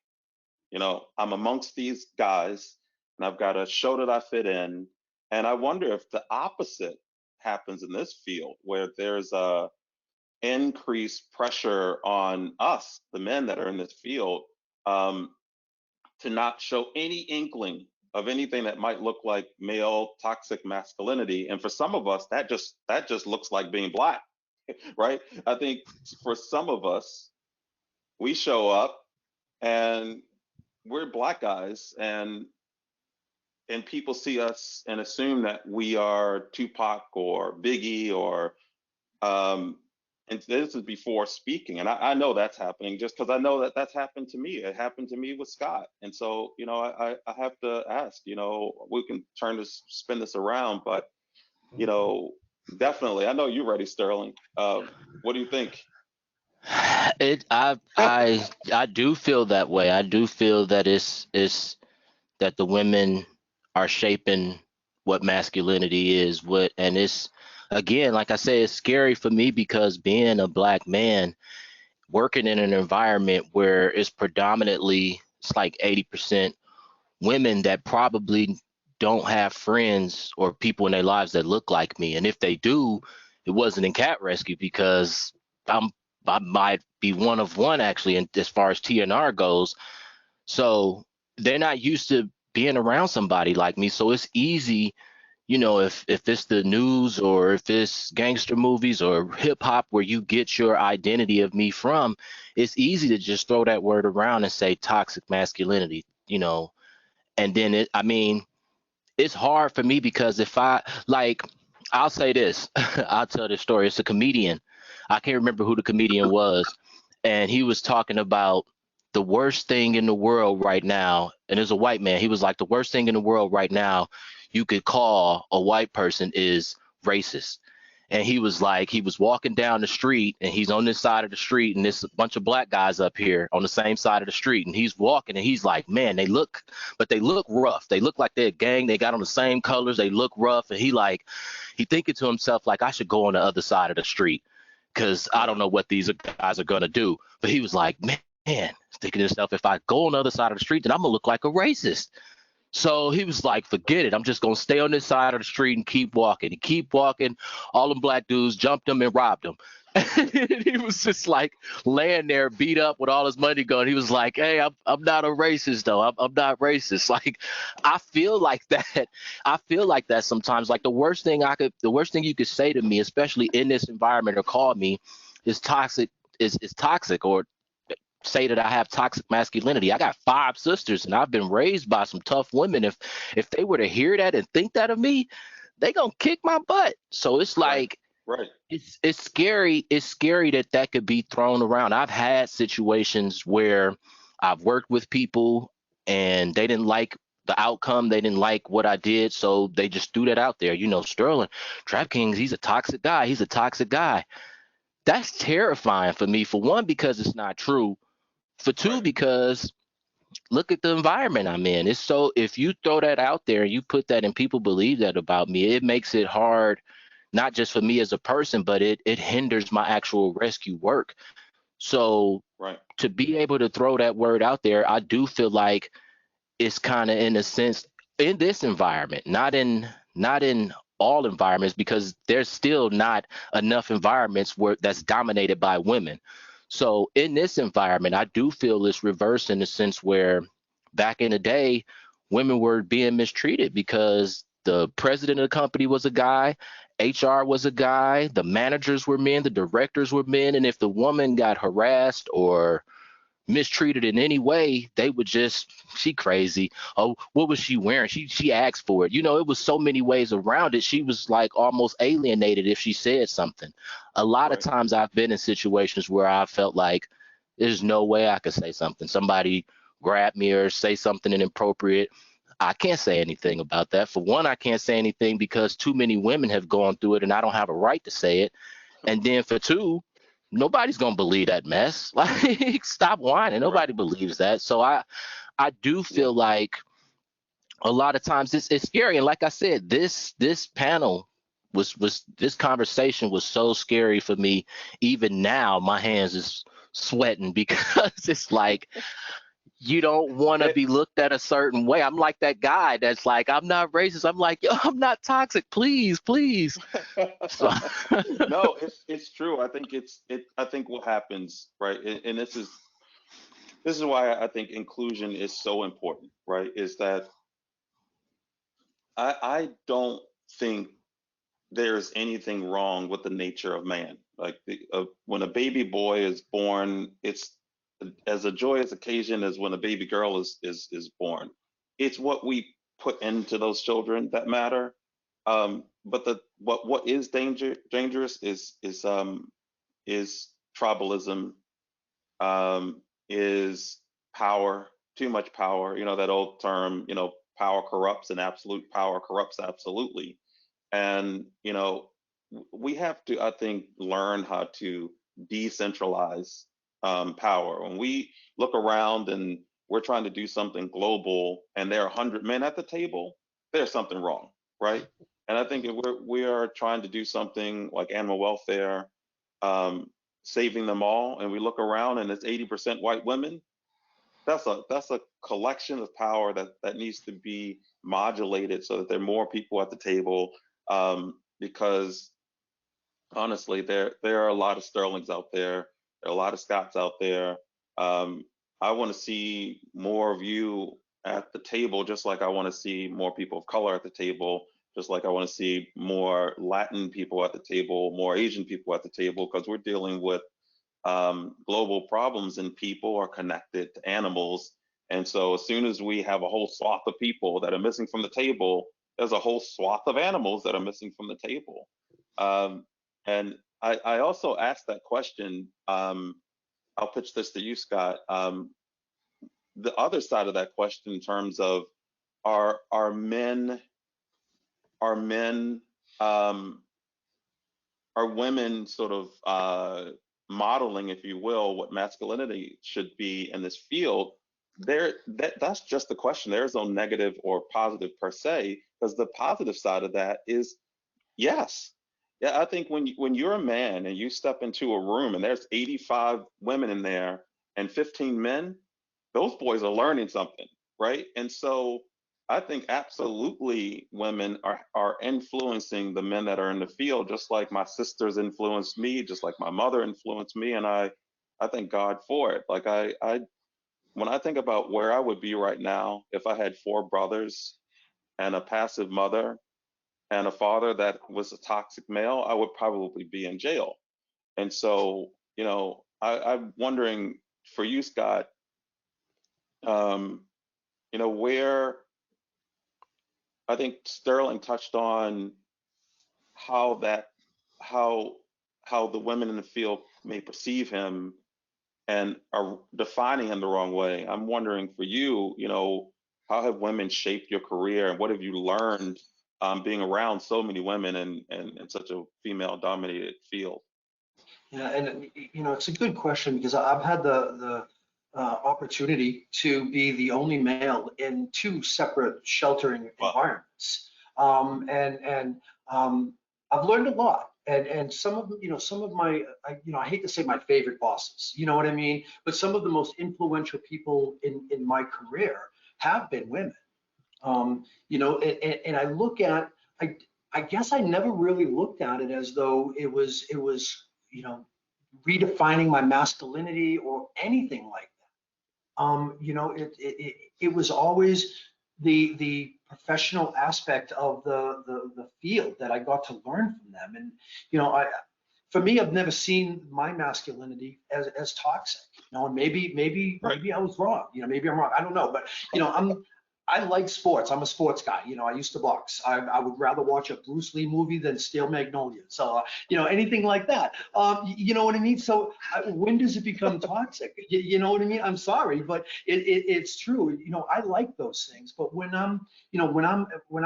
I'm amongst these guys and I've got to show that I fit in. And I wonder if the opposite happens in this field, where there's a increased pressure on us, the men that are in this field, to not show any inkling of anything that might look like male toxic masculinity. And for some of us, that just looks like being Black, right? I think for some of us, we show up and we're Black guys, and people see us and assume that we are Tupac or Biggie or and this is before speaking. And I know that's happening just because I know that that's happened to me. It happened to me with Scott. And so, I have to ask, we can spin this around, but, definitely, I know you're ready, Sterling. What do you think? I do feel that way. I do feel that it's that the women are shaping what masculinity is, and it's, again, like I say, it's scary for me because being a Black man working in an environment where it's predominantly, it's like 80% women that probably don't have friends or people in their lives that look like me. And if they do, it wasn't in cat rescue, because I might be one of one actually, and as far as TNR goes. So they're not used to being around somebody like me. So it's easy, if it's the news or if it's gangster movies or hip hop where you get your identity of me from, it's easy to just throw that word around and say toxic masculinity, and then it's hard for me because if I'll say this, I'll tell this story. It's a comedian. I can't remember who the comedian was. And he was talking about the worst thing in the world right now. And there's a white man. He was like, the worst thing in the world right now you could call a white person is racist. And he was like, he was walking down the street and he's on this side of the street and there's a bunch of black guys up here on the same side of the street. And he's walking and he's like, man, they look rough. They look like they're a gang. They got on the same colors. They look rough. And he thinking to himself, like, I should go on the other side of the street because I don't know what these guys are going to do. But he was like, man, thinking to himself, if I go on the other side of the street, then I'm going to look like a racist. So he was like, forget it. I'm just going to stay on this side of the street and keep walking. And keep walking. All them black dudes jumped him and robbed him. And he was just like laying there beat up with all his money gone. He was like, hey, I'm not a racist, though. I'm not racist. Like, I feel like that. I feel like that sometimes. Like the worst thing you could say to me, especially in this environment or call me, is toxic, is toxic, or say that I have toxic masculinity. I got 5 sisters and I've been raised by some tough women. If they were to hear that and think that of me, they gonna kick my butt. So it's like, right. It's scary. It's scary that could be thrown around. I've had situations where I've worked with people and they didn't like the outcome. They didn't like what I did. So they just threw that out there. You know, Sterling, Trap Kings, he's a toxic guy. He's a toxic guy. That's terrifying for me, for one, because it's not true. For two, Right. because look at the environment I'm in. It's so, if you throw that out there and you put that and people believe that about me, it makes it hard, not just for me as a person, but it hinders my actual rescue work. So Right. to be able to throw that word out there, I do feel like it's kind of, in a sense, in this environment, not in all environments, because there's still not enough environments where that's dominated by women. So in this environment, I do feel this reverse, in the sense where back in the day, women were being mistreated because the president of the company was a guy, HR was a guy, the managers were men, the directors were men. And if the woman got harassed or mistreated in any way, they would just, she crazy. Oh, what was she wearing? She asked for it. You know, it was so many ways around it. She was like almost alienated if she said something. A lot of Right. times I've been in situations where I felt like there's no way I could say something. Somebody grab me or say something inappropriate. I can't say anything about that. For one, I can't say anything because too many women have gone through it and I don't have a right to say it. And then for two, nobody's gonna believe that mess. Like, stop whining. Right. Nobody believes that. So I do feel like a lot of times it's scary. And like I said, this panel was this conversation was so scary for me. Even now, my hands is sweating because it's like, you don't want to It- be looked at a certain way. I'm like that guy that's like, I'm not racist. I'm like, yo, I'm not toxic. Please. So no, it's true. I think I think what happens, right, and this is why I think inclusion is so important, right? Is that I don't think there's anything wrong with the nature of man. Like when a baby boy is born, it's as a joyous occasion as when a baby girl is born. It's what we put into those children that matter. But what is dangerous is tribalism, is power, too much power. You know that old term. You know, power corrupts, and absolute power corrupts absolutely. And we have to, I think, learn how to decentralize power. When we look around and we're trying to do something global, and there are 100 men at the table, there's something wrong, right? And I think if we are trying to do something like animal welfare, um, saving them all, and we look around and it's 80% white women, that's a collection of power that needs to be modulated so that there are more people at the table. Because honestly, there are a lot of Sterlings out there. There are a lot of Scots out there. Um, I want to see more of you at the table, just like I want to see more people of color at the table, just like I want to see more Latin people at the table, more Asian people at the table, because we're dealing with global problems, and people are connected to animals. And so as soon as we have a whole swath of people that are missing from the table, there's a whole swath of animals that are missing from the table. And I also asked that question. I'll pitch this to you, Scott. The other side of that question, in terms of are men um, women sort of modeling, if you will, what masculinity should be in this field? That's just the question. There is no negative or positive per se, because the positive side of that is yes. Yeah, I think when you're a man and you step into a room and there's 85 women in there and 15 men, those boys are learning something, right? And so I think absolutely women are influencing the men that are in the field, just like my sisters influenced me, just like my mother influenced me, and I thank God for it. Like I when I think about where I would be right now if I had 4 brothers and a passive mother and a father that was a toxic male, I would probably be in jail. And so, I'm wondering for you, Scott, um, where I think Sterling touched on how that, how, how the women in the field may perceive him and are defining him the wrong way. I'm wondering for you, how have women shaped your career and what have you learned being around so many women and such a female dominated field? Yeah, and it's a good question because I've had the opportunity to be the only male in 2 separate sheltering Wow. environments, and I've learned a lot. And some of some of my, I hate to say my favorite bosses, you know what I mean? But some of the most influential people in my career have been women. And I look at, I guess I never really looked at it as though it was, redefining my masculinity or anything like that. It was always the professional aspect of the field that I got to learn from them. And, for me, I've never seen my masculinity as toxic, and maybe I was wrong, maybe I'm wrong. I don't know, but, I like sports. I'm a sports guy. I used to box. I would rather watch a Bruce Lee movie than Steel Magnolias. So, anything like that. You know what I mean? So when does it become toxic? You know what I mean? I'm sorry, but it's true. I like those things. But when I'm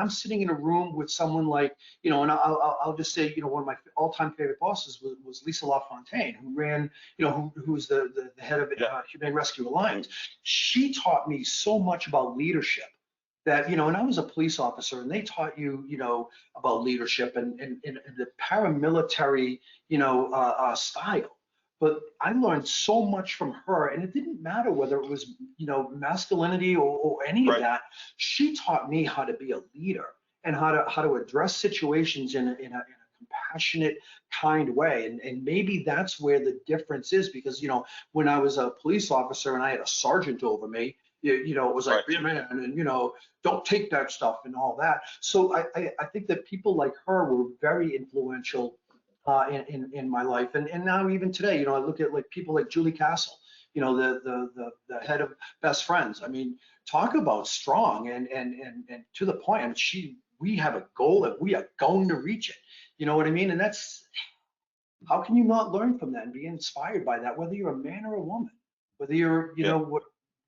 sitting in a room with someone like, and I'll just say, one of my all-time favorite bosses was Lisa LaFontaine, who ran, who's the head of Humane Rescue Alliance. She taught me so much about leadership. That, and I was a police officer and they taught you, about leadership and the paramilitary, style. But I learned so much from her, and it didn't matter whether it was, masculinity or any of that. She taught me how to be a leader and how to address situations in a compassionate, kind way. And maybe that's where the difference is, because, when I was a police officer and I had a sergeant over me, it was like, be a man, and, don't take that stuff and all that. So I think that people like her were very influential in my life. And now even today, I look at like people like Julie Castle, the head of Best Friends. I mean, talk about strong and to the point. I mean, we have a goal and we are going to reach it. You know what I mean? And that's, how can you not learn from that and be inspired by that, whether you're a man or a woman, whether you're,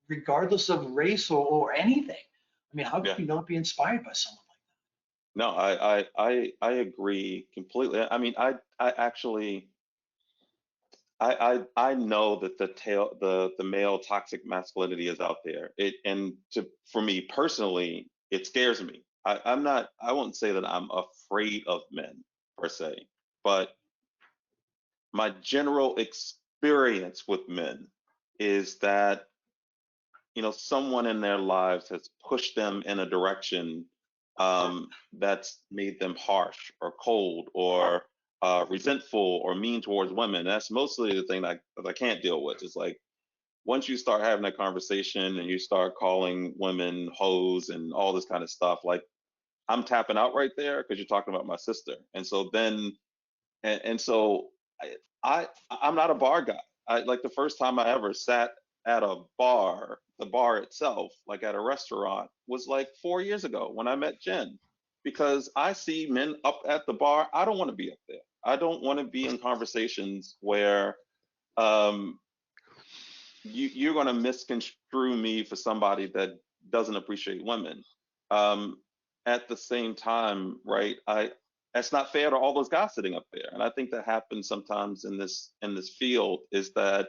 regardless of race or anything. I mean, how can you not be inspired by someone like that? No, I agree completely. I mean, I actually I know that the male toxic masculinity is out there. For me personally, it scares me. I won't say that I'm afraid of men per se, but my general experience with men is that someone in their lives has pushed them in a direction that's made them harsh or cold or resentful or mean towards women. That's mostly the thing that I can't deal with. It's like once you start having a conversation and you start calling women hoes and all this kind of stuff, like I'm tapping out right there because you're talking about my sister. And so then, and so I'm not a bar guy. Like the first time I ever sat at a bar, the bar itself, like at a restaurant, was like 4 years ago when I met Jen, because I see men up at the bar. I don't want to be up there. I don't want to be in conversations where you're going to misconstrue me for somebody that doesn't appreciate women. At the same time, right? that's not fair to all those guys sitting up there. And I think that happens sometimes in this field, is that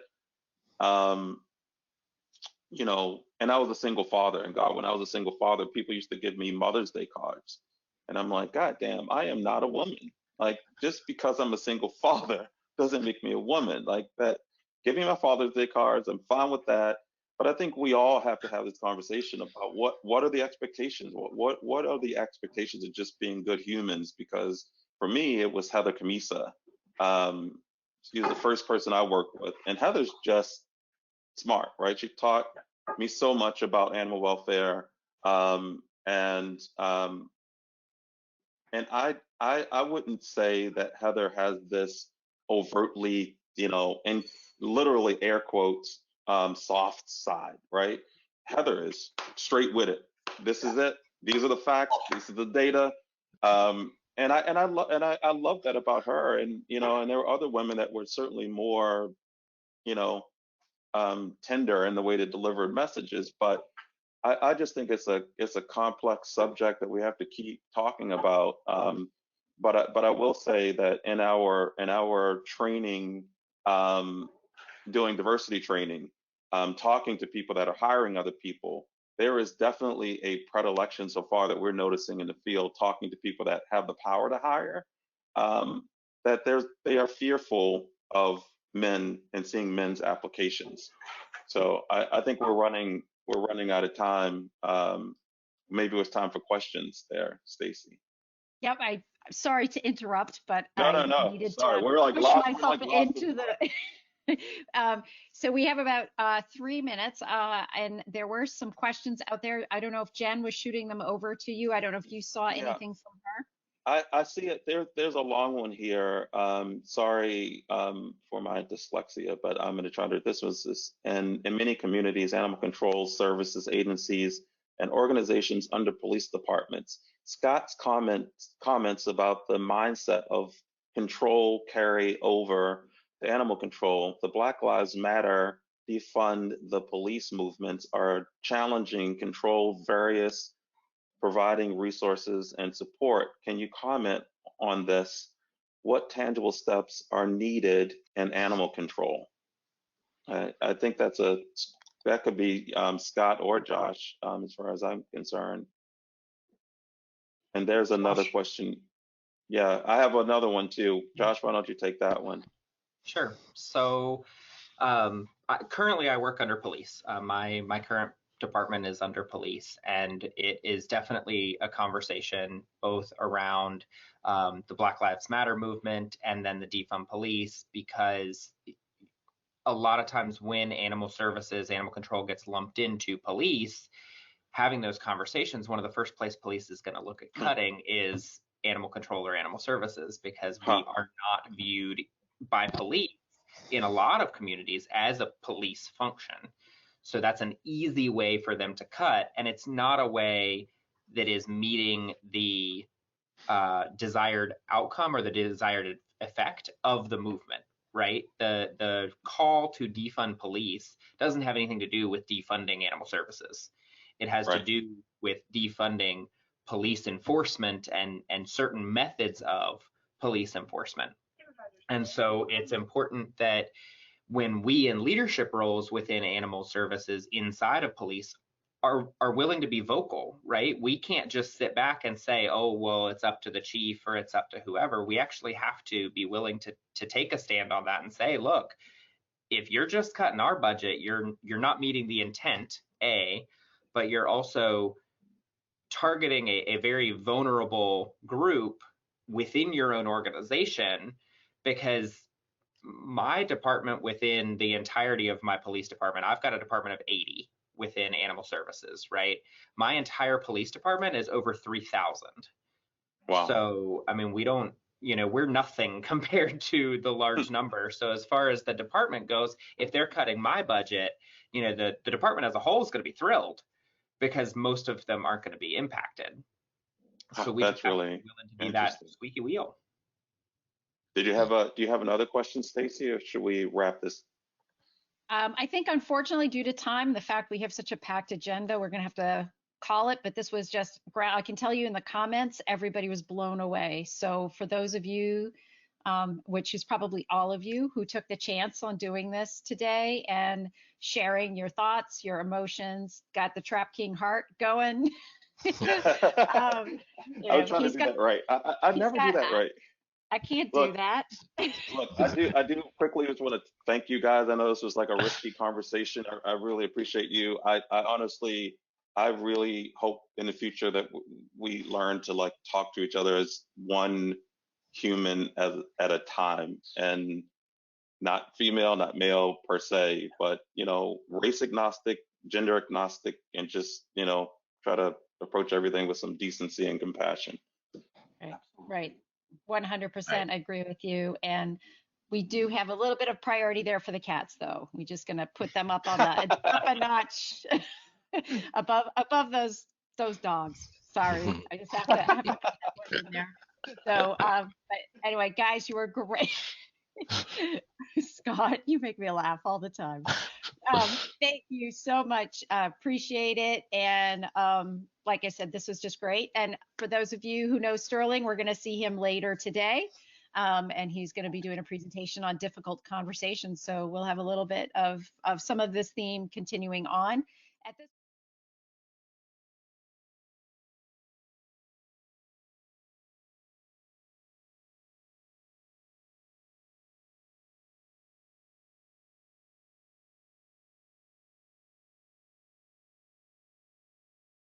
you know, and I was a single father, and God, when I was a single father, people used to give me Mother's Day cards. And I'm like, God damn, I am not a woman. Like, just because I'm a single father doesn't make me a woman. Like, that, give me my Father's Day cards, I'm fine with that. But I think we all have to have this conversation about what are the expectations? What are the expectations of just being good humans? Because for me, it was Heather Kamisa. She was the first person I worked with, and Heather's just smart, right? She taught me so much about animal welfare, and I wouldn't say that Heather has this overtly, you know, and literally air quotes, soft side, right? Heather is straight with it. This is it. These are the facts. This is the data. And I love that about her. And you know, and there were other women that were certainly more, you know, tender in the way to deliver messages. But I just think it's a complex subject that we have to keep talking about. But I will say that in our training, doing diversity training, talking to people that are hiring other people, there is definitely a predilection so far that we're noticing in the field, talking to people that have the power to hire, that they are fearful of men and seeing men's applications. So I think we're running out of time. Maybe it was time for questions there, Stacy. Yep, I'm sorry to interrupt, but No, I no. needed Sorry, to we're like push lost. myself into the. So we have about 3 minutes, and there were some questions out there. I don't know if Jen was shooting them over to you. I don't know if you saw Yeah. anything from her. I see it. There's a long one here. Sorry for my dyslexia, but I'm going to try to. This was this, and in many communities, animal control services agencies and organizations under police departments. Scott's comments about the mindset of control carry over to animal control. The Black Lives Matter defund the police movements are challenging control various providing resources and support. Can you comment on this? What tangible steps are needed in animal control? I think that could be Scott or Josh, as far as I'm concerned. And there's another question. Yeah, I have another one too. Josh, why don't you take that one? Sure. So currently I work under police. My current department is under police, and it is definitely a conversation both around the Black Lives Matter movement and then the defund police, because a lot of times when animal services, animal control gets lumped into police, having those conversations, one of the first place police is going to look at cutting is animal control or animal services, because we are not viewed by police in a lot of communities as a police function. So that's an easy way for them to cut, and it's not a way that is meeting the desired outcome or the desired effect of the movement, right? The call to defund police doesn't have anything to do with defunding animal services. It has to do with defunding police enforcement and certain methods of police enforcement. And so it's important that when we in leadership roles within animal services inside of police are willing to be vocal, right? We can't just sit back and say, oh, well, it's up to the chief or it's up to whoever. We actually have to be willing to take a stand on that and say, look, if you're just cutting our budget, you're not meeting the intent, A, but you're also targeting a very vulnerable group within your own organization. Because my department, within the entirety of my police department, I've got a department of 80 within animal services, right? My entire police department is over 3,000. Wow. So, I mean, we're nothing compared to the large number. So as far as the department goes, if they're cutting my budget, the department as a whole is going to be thrilled, because most of them aren't going to be impacted. So we just have to be willing to be that squeaky wheel. Do you have another question, Stacy, or should we wrap this? I think, unfortunately, due to time, the fact we have such a packed agenda, we're going to have to call it, but this was just, I can tell you in the comments, everybody was blown away. So for those of you, which is probably all of you who took the chance on doing this today and sharing your thoughts, your emotions, got the Trap King heart going. I was trying to do that right. I never do that right. I can't do Look, that. Look, I do quickly just want to thank you guys. I know this was like a risky conversation. I really appreciate you. I honestly, I really hope in the future that we learn to like talk to each other as one human at a time, and not female, not male per se, but you know, race agnostic, gender agnostic, and just, you know, try to approach everything with some decency and compassion. Right. 100% I agree with you. And we do have a little bit of priority there for the cats, though. We're just going to put them up on up a notch above those dogs. Sorry, I just have to put that one in there. So, but anyway, guys, you were great. Scott, you make me laugh all the time. Thank you so much. Appreciate it. And like I said, this was just great. And for those of you who know Sterling, we're going to see him later today. And he's going to be doing a presentation on difficult conversations. So we'll have a little bit of some of this theme continuing on. At this